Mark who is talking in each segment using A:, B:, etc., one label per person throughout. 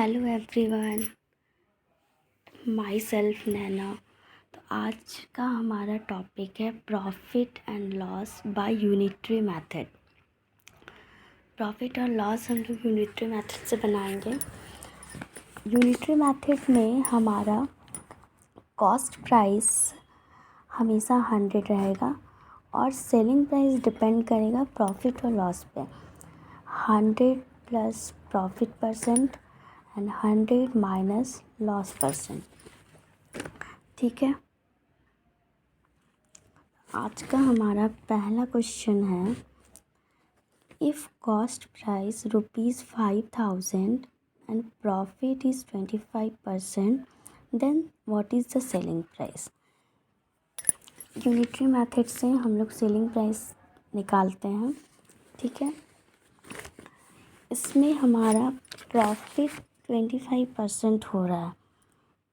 A: Hello everyone, my self नैना। तो आज का हमारा टॉपिक है profit and loss by unitary method. Profit और लॉस हम लोग यूनिटरी मेथड से बनाएंगे। यूनिटरी मेथड में हमारा कॉस्ट प्राइस हमेशा 100 रहेगा और सेलिंग प्राइस डिपेंड करेगा प्रॉफिट और लॉस पे। 100 plus profit percent and 100 minus loss percent. ठीक है, आज का हमारा पहला क्वेश्चन है, if cost price ₹5,000 and profit is 25%, then what is the selling price. Unitary method से हम लोग सेलिंग प्राइस निकालते हैं। ठीक है, इसमें हमारा प्रॉफिट 25% हो रहा है।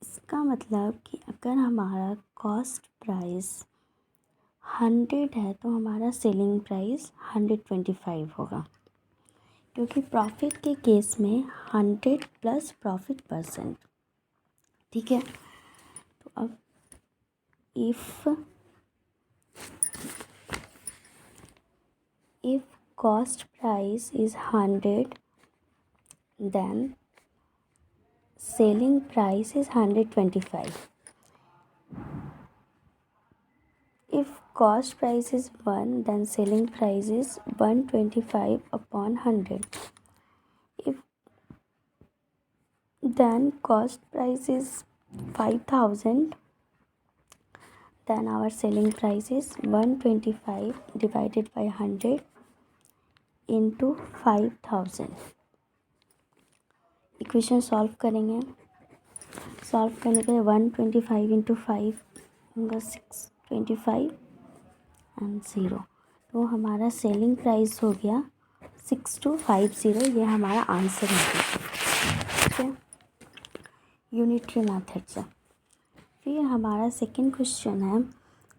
A: इसका मतलब कि अगर हमारा कॉस्ट प्राइस 100 है तो हमारा सेलिंग प्राइस 125 होगा, क्योंकि प्रॉफिट के केस में 100 प्लस प्रॉफिट परसेंट। ठीक है, तो अब if cost price is 100 then selling price is 125. If cost price is 1, then selling price is 125 upon 100. If then cost price is 5,000, then our selling price is 125 divided by 100 into 5,000. Equation solve करेंगे। Solve करने के लिए 125 into 5 होगा 625 and 0, तो हमारा selling price हो गया 6250। ये हमारा आंसर है। ठीक है, यूनिटरी मेथड से। फिर हमारा सेकंड क्वेश्चन है,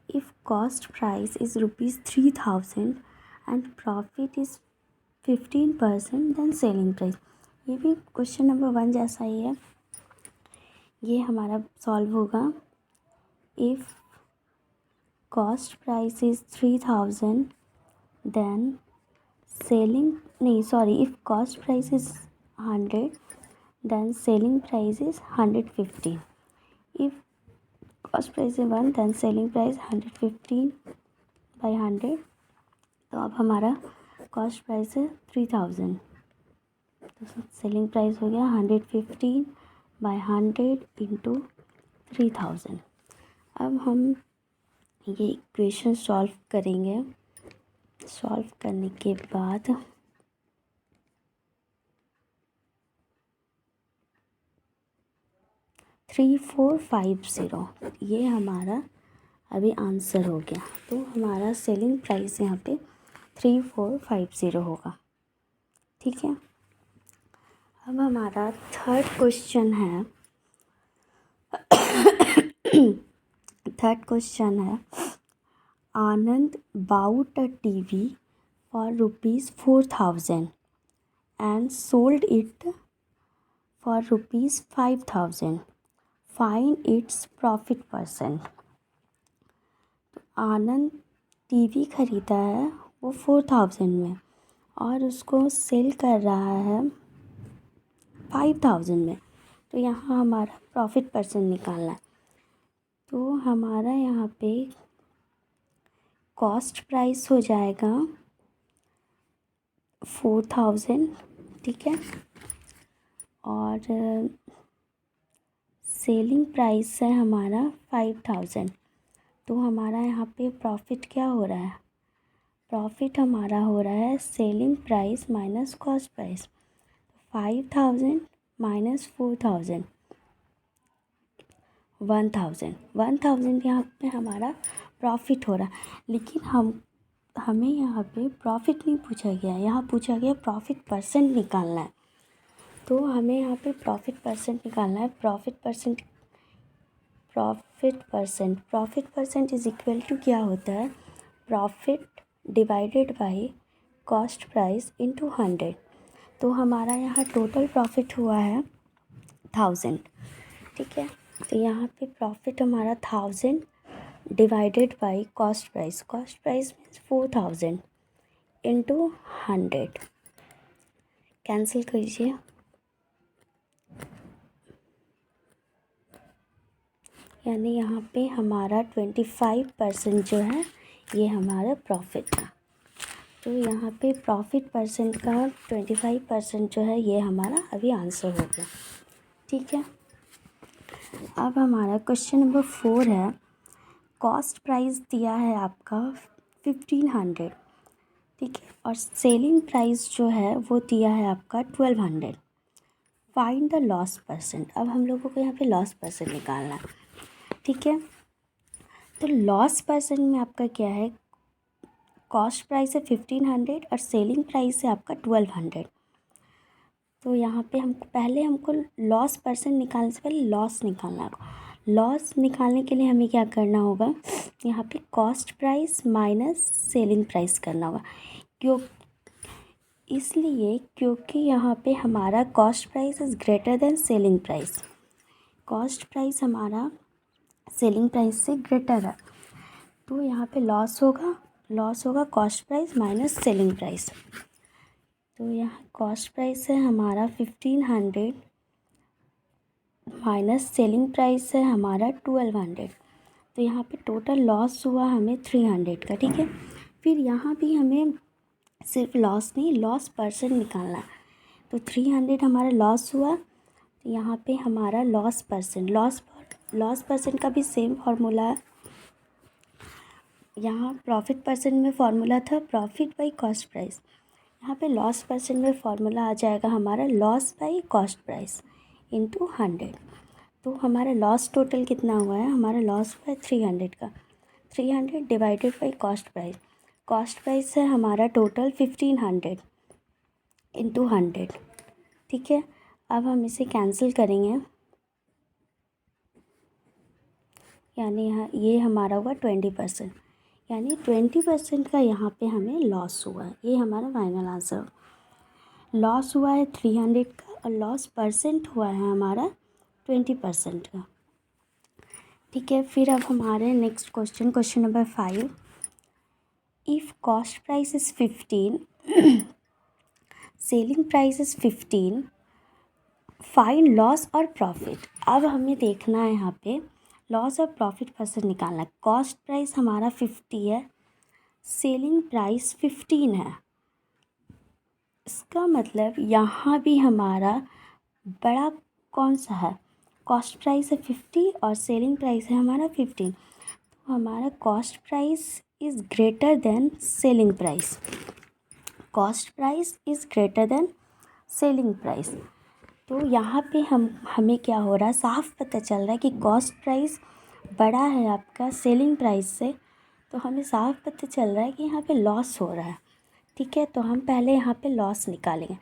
A: if cost price is ₹3,000 and profit is 15%, then selling price. ये भी क्वेश्चन नंबर 1 जैसा ही है। ये हमारा सॉल्व होगा, if cost price is 3,000 then if cost price is 100 then selling price is 115। If cost price is 1 then selling price 115 by 100। तो अब हमारा कॉस्ट प्राइस है 3,000, तो सेलिंग प्राइस हो गया 115 बाई 100 इंटू 3,000। अब हम ये इक्वेशन सॉल्व करेंगे। सॉल्व करने के बाद 3450 ये हमारा अभी आंसर हो गया। तो हमारा सेलिंग प्राइस यहाँ पे 3450 होगा। ठीक है, अब हमारा थर्ड क्वेश्चन है। आनंद bought a TV for ₹4,000 and sold it for ₹5,000. Find its profit percent. तो आनंद टीवी ख़रीदा है वो 4,000 में और उसको सेल कर रहा है 5,000 में। तो यहाँ हमारा प्रॉफिट परसेंट निकालना है। तो हमारा यहाँ पे कॉस्ट प्राइस हो जाएगा 4,000। ठीक है, और सेलिंग प्राइस है हमारा 5,000। तो हमारा यहाँ पे प्रॉफिट क्या हो रहा है? प्रॉफिट हमारा हो रहा है selling price minus cost price. 5,000 minus 4,000 1,000 यहाँ पे हमारा प्रॉफिट हो रहा है। लेकिन हमें यहाँ पे प्रॉफिट नहीं पूछा गया, यहाँ पूछा गया प्रॉफिट परसेंट निकालना है। तो हमें यहाँ पे प्रॉफिट परसेंट निकालना है। Profit percent is equal to क्या होता है? Profit divided by cost price into 100। तो हमारा यहाँ टोटल प्रॉफिट हुआ है 1000, ठीक है। तो यहाँ पे प्रॉफिट हमारा 1000 divided by cost price means 4000 into 100, cancel कीजिए। यानी यहाँ पे हमारा 25% जो है ये हमारा प्रॉफिट था। तो यहाँ पे प्रॉफिट परसेंट का 25% जो है ये हमारा अभी आंसर हो गया, ठीक है। अब हमारा क्वेश्चन नंबर 4 है, कॉस्ट प्राइस दिया है आपका 1500, ठीक है, और सेलिंग प्राइस जो है वो दिया है आपका 1200। Find the loss percent. अब हम लोगों को यहाँ पे लॉस परसेंट निकालना है, ठीक है। तो लॉस परसेंट में आपका क्या है, कॉस्ट प्राइस है 1500 और सेलिंग प्राइस है आपका 1200। तो यहाँ पे हमको लॉस परसेंट निकालने से पहले लॉस निकालना है। लॉस निकालने के लिए हमें क्या करना होगा, यहाँ पे cost price minus selling price करना होगा, क्योंकि यहाँ पे हमारा cost price is greater than selling price. Cost price हमारा सेलिंग प्राइस से ग्रेटर है, तो यहाँ पे लॉस होगा cost price minus selling price. तो यहाँ कॉस्ट प्राइस है हमारा 1500 माइनस सेलिंग प्राइस है हमारा 1200। तो यहाँ पे टोटल लॉस हुआ हमें 300 का, ठीक है। फिर यहाँ भी हमें सिर्फ लॉस नहीं, लॉस परसेंट निकालना है। तो 300 हमारा लॉस हुआ, तो यहाँ पे हमारा लॉस परसेंट का भी सेम फार्मूला है। यहाँ प्रॉफिट परसेंट में फार्मूला था प्रॉफिट बाई कॉस्ट प्राइस, यहाँ पे लॉस परसेंट में फार्मूला आ जाएगा हमारा loss by cost price into 100। तो हमारा लॉस टोटल कितना हुआ है, हमारा लॉस हुआ है 300 का। 300 डिवाइडेड बाई कॉस्ट प्राइस है हमारा टोटल 1500 इंटू 100, ठीक है। अब हम इसे कैंसिल करेंगे, यानी यहाँ ये हमारा हुआ 20%, यानी 20% का यहाँ पे हमें लॉस हुआ है। ये हमारा फाइनल आंसर। लॉस हुआ है 300 का और लॉस परसेंट हुआ है हमारा 20% का, ठीक है। फिर अब हमारे next question number 5, if cost price is 15 selling price is 15, find loss और प्रॉफिट। अब हमें देखना है यहाँ पे लॉस और प्रॉफिट परसेंट निकालना है। कॉस्ट प्राइस हमारा 50 है, सेलिंग प्राइस 15 है, इसका मतलब यहाँ भी हमारा बड़ा कौन सा है, कॉस्ट प्राइस है 50 और सेलिंग प्राइस है हमारा 15। तो हमारा cost price is greater than selling price, cost price is greater than selling price. तो यहाँ पे हमें क्या हो रहा है, साफ पता चल रहा है कि कॉस्ट प्राइस बड़ा है आपका सेलिंग प्राइस से, तो हमें साफ पता चल रहा है कि यहाँ पे लॉस हो रहा है, ठीक है। तो हम पहले यहाँ पे लॉस निकालेंगे।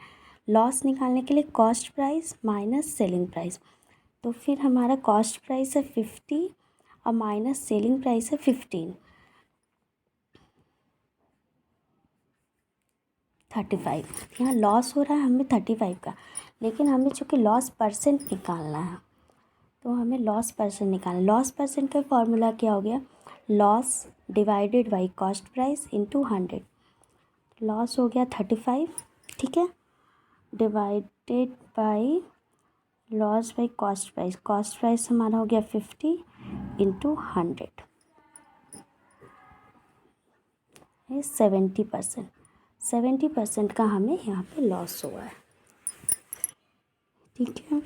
A: लॉस निकालने के लिए cost price minus selling price, तो फिर हमारा कॉस्ट प्राइस है 50 और माइनस सेलिंग प्राइस है 15, 35। यहाँ लॉस हो रहा है हमें 35 का, लेकिन हमें चूँकि लॉस परसेंट निकालना है तो हमें लॉस परसेंट निकालना। लॉस परसेंट का फार्मूला क्या हो गया, loss divided by cost price into 100। Loss हो गया 35, ठीक है, divided by loss by cost price हमारा हो गया 50 इंटू 100, 70% का हमें यहाँ पे लॉस हुआ है, ठीक है।